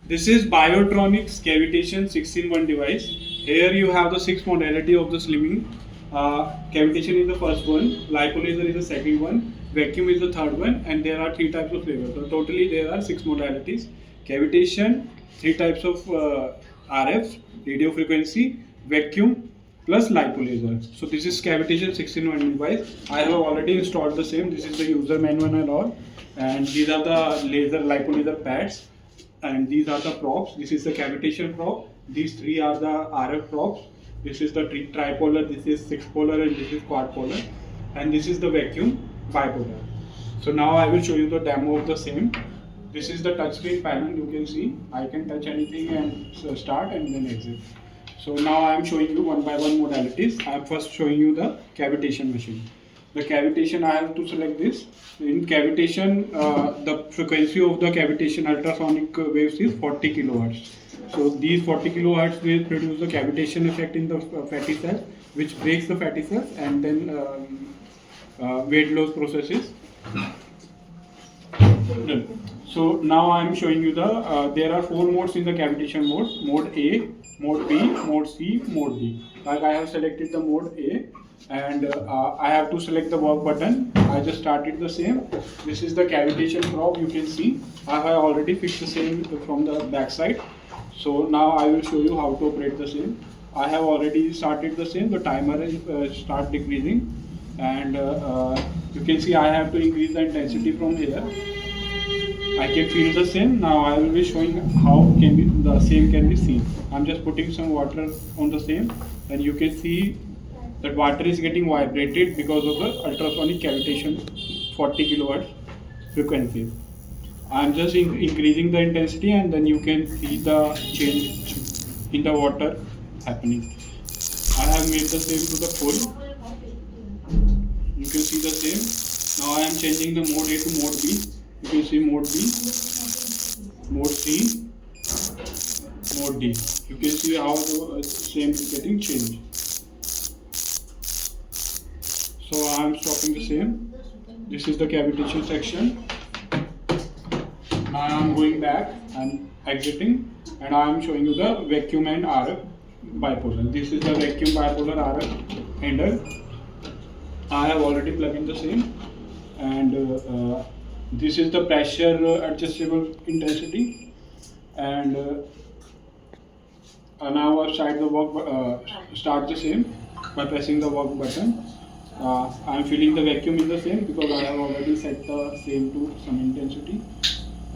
This is Biotronix Cavitation 6-in-1 device. Here you have the 6 modality of the slimming. Cavitation is the first one, Lipo laser is the second one, vacuum is the third one, and there are 3 types of flavors. So totally there are 6 modalities. Cavitation, 3 types of RF, radio frequency, vacuum, plus lipo laser. So this is cavitation 6-in-1 device. I have already installed the same. This is the user manual and all. And these are the laser lipo laser pads. And these are the props. This is the cavitation prop. These 3 are the RF props. This is the tripolar, this is 6-polar, and this is quad-polar. And this is the vacuum bipolar. So now I will show you the demo of the same. This is the touchscreen panel. You can see I can touch anything and start and then exit. So now I am showing you one by one modalities. I am first showing you the cavitation machine. The cavitation, I have to select this. In cavitation, the frequency of the cavitation ultrasonic waves is 40 kilohertz. So these 40 kilohertz will produce the cavitation effect in the fatty cells, which breaks the fatty cells, and then weight loss processes. So now I am showing you the, there are 4 modes in the cavitation mode. Mode A, Mode B, Mode C, Mode D. Like I have selected the Mode A, and I have to select the work button. I just started the same. This is the cavitation probe. You can see I have already fixed the same from the back side. So now I will show you how to operate the same. I have already started the same. The timer is start decreasing, and you can see I have to increase the intensity from here. I can feel the same. Now I will be showing how the same can be seen. I'm just putting some water on the same, and you can see that water is getting vibrated because of the ultrasonic cavitation 40 kilohertz frequency. I'm just increasing the intensity, and then you can see the change in the water happening. I have made the same to the full. You can see the same. Now I am changing the mode A to mode B. You can see mode B, mode C, mode D. You can see how the same is getting changed. So I am stopping the same. This is the cavitation section. Now I am going back and exiting, and I am showing you the vacuum and RF bipolar. This is the vacuum bipolar RF handle. I have already plugged in the same, and this is the pressure adjustable intensity, and now I start the same by pressing the work button. I am feeling the vacuum in the same because I have already set the same to some intensity,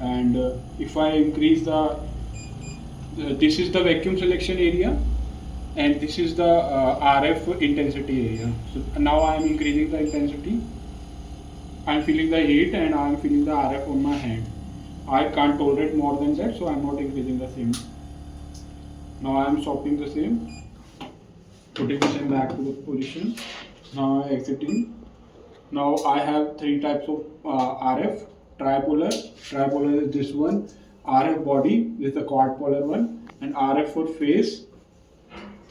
and if I increase this is the vacuum selection area, and this is the RF intensity area. So now I am increasing the intensity. I am feeling the heat, and I am feeling the RF on my hand. I can't tolerate more than that, so I am not increasing the same. Now I am stopping the same, putting the same back to the position. Now exiting. Now I have 3 types of RF. Tripolar is this one. RF body, this is the quad-polar one, and RF for phase.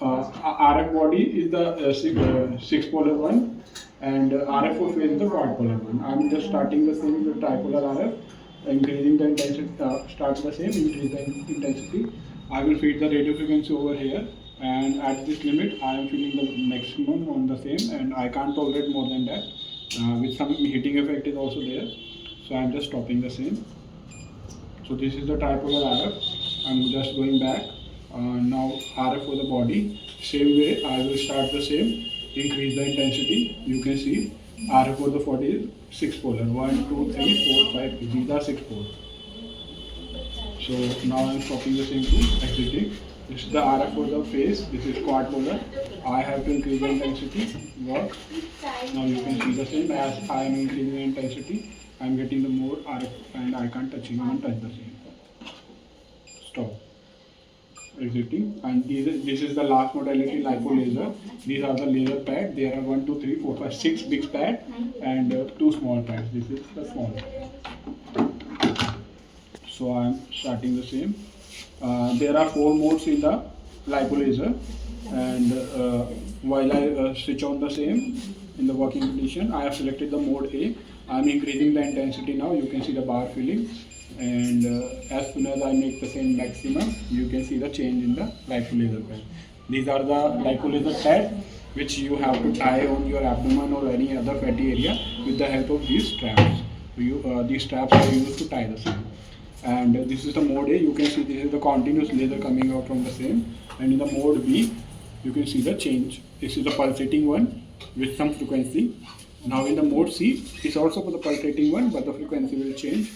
RF body is the 6-polar one, and RF for phase is the quad-polar one. I am just starting the same with tripolar RF, increasing the intensity. Start the same, increase the intensity. I will feed the radio frequency over here, and at this limit I am feeling the maximum on the same, and I can't tolerate more than that. With some heating effect is also there, so I am just stopping the same. So this is the tripolar RF. I am just going back. Now RF for the body, same way I will start the same, increase the intensity. You can see RF for the body is 6-polar. 1, 2, 3, 4, 5. These are 6-polar. So now I am stopping the same to exiting. This is the RF for the face. This is quad-polar. I have to increase the intensity. Work. Now you can see the same. As I am increasing the intensity, I am getting the more RF, and I can't touch the same. Stop. Exiting. And this is the last modality, lipo laser. These are the laser pads. There are 1, 2, 3, 4, 5, 6 big pads and 2 small pads. This is the small. So I am starting the same. There are 4 modes in the lipo laser, and while I switch on the same in the working condition, I have selected the mode A. I am increasing the intensity now. You can see the bar filling, and as soon as I make the same maximum, you can see the change in the lipo laser pad. These are the lipo laser pad which you have to tie on your abdomen or any other fatty area with the help of these straps. These straps are used to tie the same. And this is the mode A. You can see this is the continuous laser coming out from the same. And in the mode B, you can see the change. This is the pulsating one with some frequency. Now in the mode C, it's also for the pulsating one, but the frequency will change.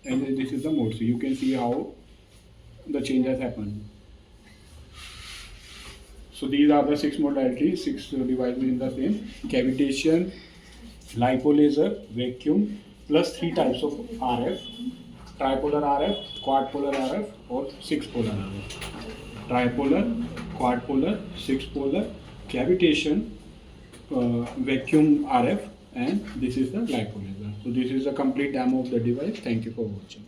And this is the mode C. You can see how the change has happened. So these are the 6 modalities, 6 devices in the same: cavitation, lipo laser, vacuum, plus 3 types of RF: tripolar RF, quad polar RF, or 6 polar RF. Tripolar, quad polar, 6 polar, cavitation, vacuum RF, and this is the lipo laser. So this is a complete demo of the device. Thank you for watching.